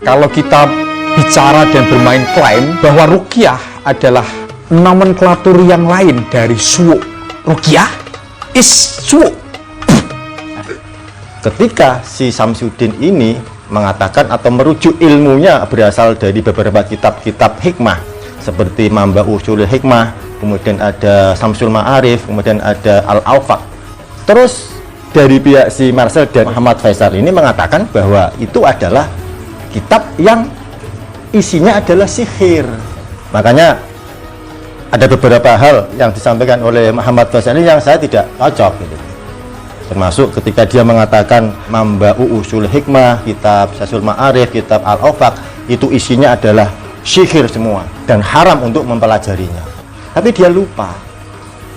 Kalau kita bicara dan bermain klaim bahwa ruqyah adalah nomenklatur yang lain dari suwuk. Ruqyah is suwuk. Ketika si Samsudin ini mengatakan atau merujuk ilmunya berasal dari beberapa kitab-kitab hikmah seperti Mamba Ushul Hikmah, kemudian ada Samsul Ma'arif, kemudian ada Al-Awfaq. Terus dari pihak si Marcel dan Muhammad Faisal ini mengatakan bahwa itu adalah kitab yang isinya adalah sihir. Makanya ada beberapa hal yang disampaikan oleh Muhammad Faisal ini yang saya tidak cocok gitu. Termasuk ketika dia mengatakan Mamba'u Ushul Hikmah, kitab Samsul Ma'arif, kitab Al-Awfaq, itu isinya adalah sihir semua dan haram untuk mempelajarinya. Tapi dia lupa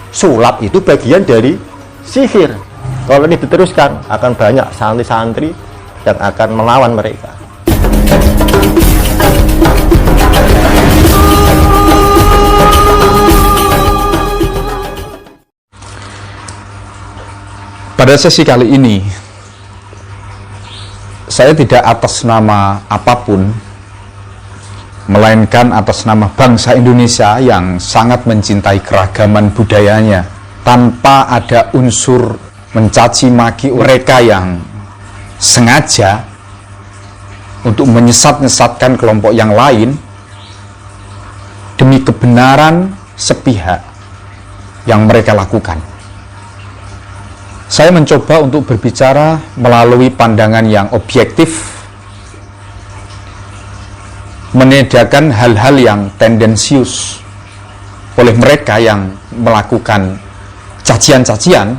sulap itu bagian dari sihir. Kalau ini diteruskan akan banyak santri-santri yang akan melawan mereka. Pada sesi kali ini, saya tidak atas nama apapun, melainkan atas nama bangsa Indonesia yang sangat mencintai keragaman budayanya, tanpa ada unsur mencaci maki mereka yang sengaja untuk menyesat-nyesatkan kelompok yang lain demi kebenaran sepihak yang mereka lakukan. Saya mencoba untuk berbicara melalui pandangan yang objektif, menedakan hal-hal yang tendensius oleh mereka yang melakukan cacian-cacian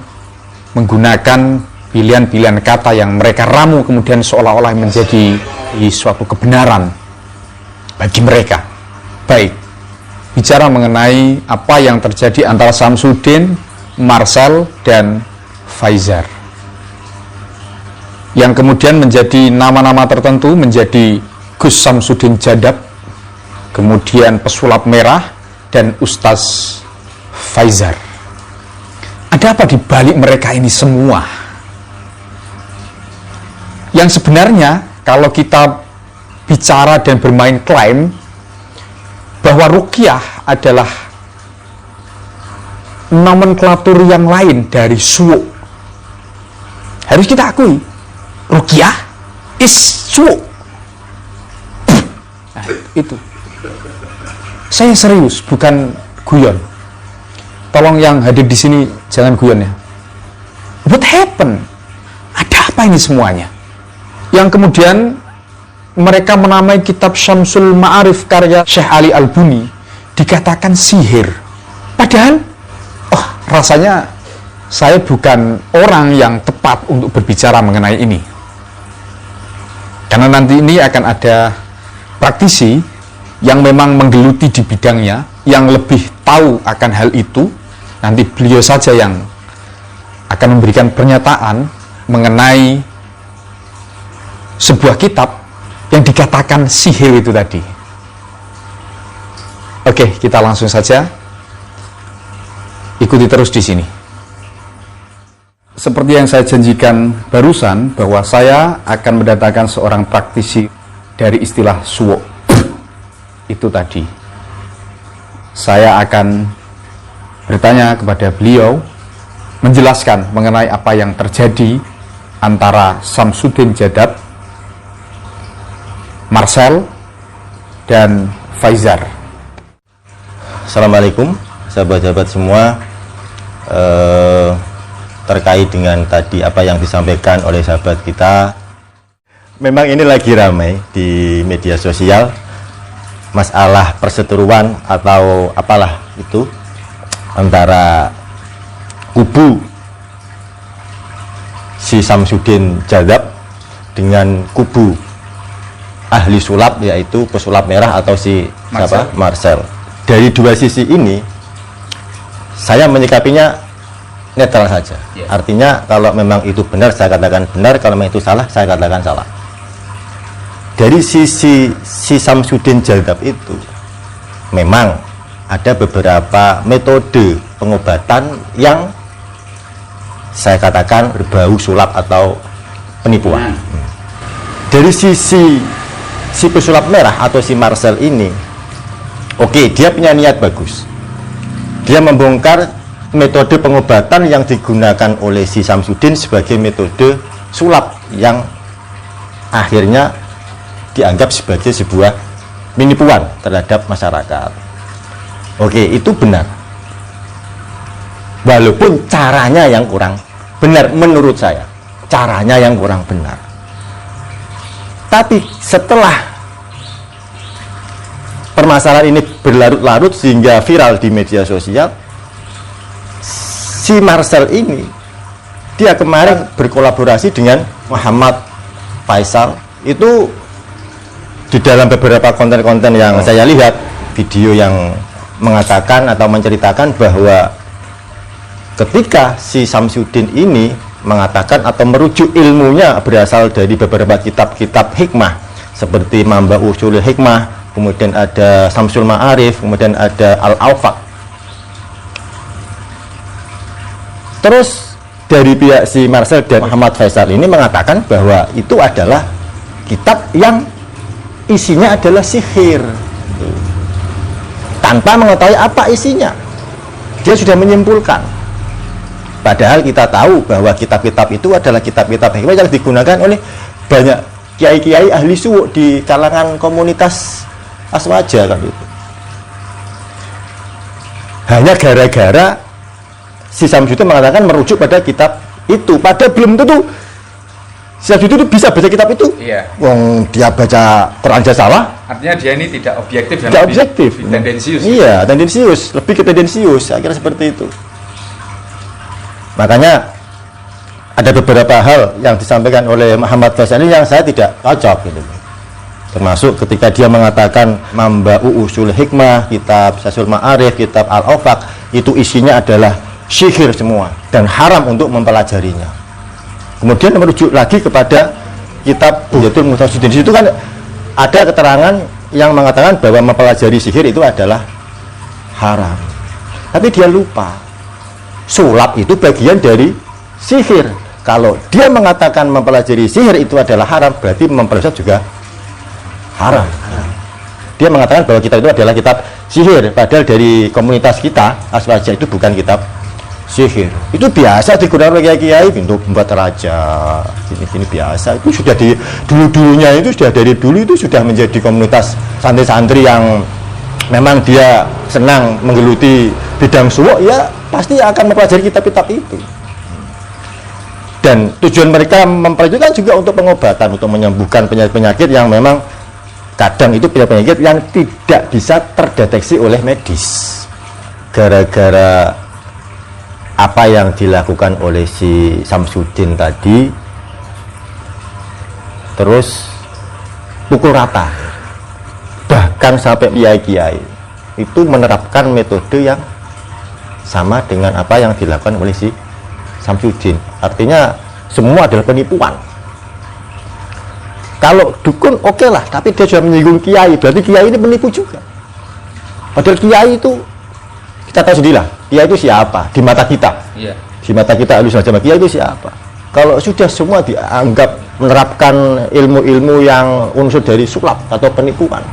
menggunakan pilihan-pilihan kata yang mereka ramu kemudian seolah-olah menjadi suatu kebenaran bagi mereka. Baik, bicara mengenai apa yang terjadi antara Samsudin, Marcel, dan Faizar, yang kemudian menjadi nama-nama tertentu, menjadi Gus Samsudin Jadab, kemudian Pesulap Merah, dan Ustaz Faizar. Ada apa di balik mereka ini semua? Yang sebenarnya kalau kita bicara dan bermain klaim bahwa ruqyah adalah nomenklatur yang lain dari suwuk, harus kita akui ruqyah is suwuk. Nah, itu saya serius, bukan guyon. Tolong yang hadir di sini jangan guyon ya. What happened? Ada apa ini semuanya? Yang kemudian mereka menamai kitab Syamsul Ma'arif karya Syekh Ali Al-Buni dikatakan sihir. Padahal rasanya saya bukan orang yang tepat untuk berbicara mengenai ini. Karena nanti ini akan ada praktisi yang memang menggeluti di bidangnya, yang lebih tahu akan hal itu. Nanti beliau saja yang akan memberikan pernyataan mengenai sebuah kitab yang dikatakan sihir itu tadi. Oke, kita langsung saja ikuti terus di sini. Seperti yang saya janjikan barusan, bahwa saya akan mendatangkan seorang praktisi dari istilah suwuk itu tadi. Saya akan bertanya kepada beliau, menjelaskan mengenai apa yang terjadi antara Samsudin Jadab, Marcel, dan Faizar. Assalamualaikum sahabat-sahabat semua. Terkait dengan tadi apa yang disampaikan oleh sahabat kita, memang ini lagi ramai di media sosial masalah perseteruan atau apalah itu antara kubu si Samsudin Jadab dengan kubu ahli sulap, yaitu Pesulap Merah atau si Marcel. Dari dua sisi ini saya menyikapinya netral saja. Artinya kalau memang itu benar saya katakan benar, kalau memang itu salah saya katakan salah. Dari sisi si Samsudin Jadab itu memang ada beberapa metode pengobatan yang saya katakan berbau sulap atau penipuan. Dari sisi si pesulap merah atau si Marcel ini, oke, dia punya niat bagus. Dia membongkar metode pengobatan yang digunakan oleh si Samsudin sebagai metode sulap yang akhirnya dianggap sebagai sebuah penipuan terhadap masyarakat. Oke, itu benar. Walaupun caranya yang kurang benar menurut saya. Caranya yang kurang benar. Tapi setelah permasalahan ini berlarut-larut sehingga viral di media sosial, si Marcel ini dia kemarin berkolaborasi dengan Muhammad Faisal. Itu di dalam beberapa konten-konten yang saya lihat, video yang mengatakan atau menceritakan bahwa ketika si Samsudin ini mengatakan atau merujuk ilmunya berasal dari beberapa kitab-kitab hikmah seperti Mamba Ushul Hikmah, kemudian ada Samsul Ma'arif, kemudian ada Al-Awfaq. Terus dari pihak si Marcel dan Muhammad Faisal ini mengatakan bahwa itu adalah kitab yang isinya adalah sihir, tanpa mengetahui apa isinya. Dia sudah menyimpulkan. Padahal kita tahu bahwa kitab-kitab itu adalah kitab-kitab hikmah yang digunakan oleh banyak kiai-kiai ahli suwuk di kalangan komunitas Aswaja kan itu. Hanya gara-gara si Samsudin mengatakan merujuk pada kitab itu, padahal belum tentu si Samsudin itu bisa baca kitab itu. Iya. Wong dia baca Quran aja salah. Artinya dia ini tidak objektif dan Tidak objektif. tendensius. Iya, tendensius, lebih ke tendensius, saya kira seperti itu. Makanya ada beberapa hal yang disampaikan oleh Muhammad Faisal yang saya tidak cocok gitu. Termasuk ketika dia mengatakan Mamba Ushul Hikmah, kitab Sasul Ma'arif, kitab Al-Awfaq itu isinya adalah sihir semua dan haram untuk mempelajarinya. Kemudian merujuk lagi kepada kitab Buyatul Muhtasidin. Di situ kan ada keterangan yang mengatakan bahwa mempelajari sihir itu adalah haram. Tapi dia lupa. Sulap itu bagian dari sihir. Kalau dia mengatakan mempelajari sihir itu adalah haram, berarti mempelajari juga haram. Dia mengatakan bahwa kitab itu adalah kitab sihir, padahal dari komunitas kita Aswaja itu bukan kitab sihir. Itu biasa digunakan oleh kiai-kiai untuk membuat raja, gini-gini biasa. Itu sudah di dulu-dulunya, itu sudah dari dulu itu sudah menjadi komunitas santri-santri yang memang dia senang menggeluti bidang suwuk, ya pasti akan mempelajari kitab-kitab itu. Dan tujuan mereka mempelajari kan juga untuk pengobatan, untuk menyembuhkan penyakit-penyakit yang memang kadang itu penyakit yang tidak bisa terdeteksi oleh medis. Gara-gara apa yang dilakukan oleh si Samsudin tadi, terus pukul rata. Bahkan sampai kiai-kiai itu menerapkan metode yang sama dengan apa yang dilakukan oleh si Samsudin. Artinya semua adalah penipuan. Kalau dukun oke lah, tapi dia sudah menyinggung kiai, berarti kiai ini penipu juga. Padahal kiai itu kita tahu sendirilah, kiai itu siapa di mata kita. Iya. Di mata kita Ahlussunnah Jamaah, kiai itu siapa? Kalau sudah semua dianggap menerapkan ilmu-ilmu yang unsur dari sulap atau penipuan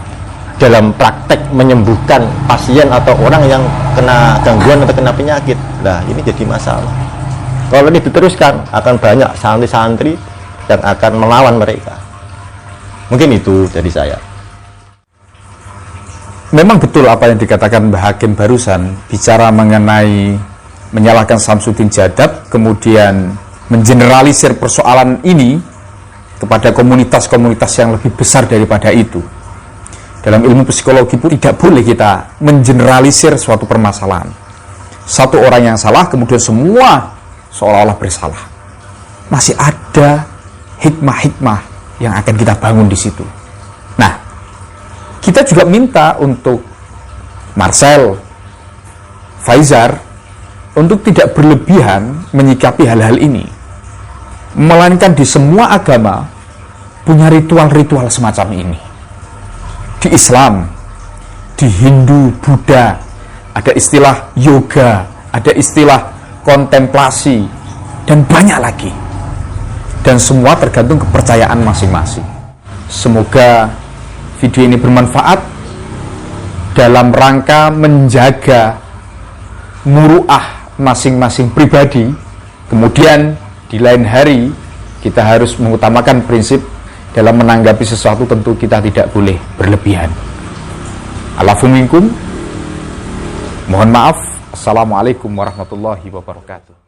dalam praktek menyembuhkan pasien atau orang yang kena gangguan atau kena penyakit, nah ini jadi masalah. Kalau ini diteruskan, akan banyak santri-santri yang akan melawan mereka. Mungkin itu dari saya. Memang betul apa yang dikatakan Mbah Hakim barusan, bicara mengenai menyalahkan Samsudin Jadab, kemudian mengeneralisir persoalan ini kepada komunitas-komunitas yang lebih besar daripada itu. Dalam ilmu psikologi pun tidak boleh kita mengeneralisir suatu permasalahan. Satu orang yang salah, kemudian semua seolah-olah bersalah. Masih ada hikmah-hikmah yang akan kita bangun di situ. Nah, kita juga minta untuk Marcel, Faizar, untuk tidak berlebihan menyikapi hal-hal ini. Melainkan di semua agama punya ritual-ritual semacam ini. Di Islam, di Hindu, Buddha, ada istilah yoga, ada istilah kontemplasi, dan banyak lagi. Dan semua tergantung kepercayaan masing-masing. Semoga video ini bermanfaat dalam rangka menjaga muruah masing-masing pribadi. Kemudian di lain hari kita harus mengutamakan prinsip dalam menanggapi sesuatu, tentu kita tidak boleh berlebihan. Alafu minkum. Mohon maaf. Assalamualaikum warahmatullahi wabarakatuh.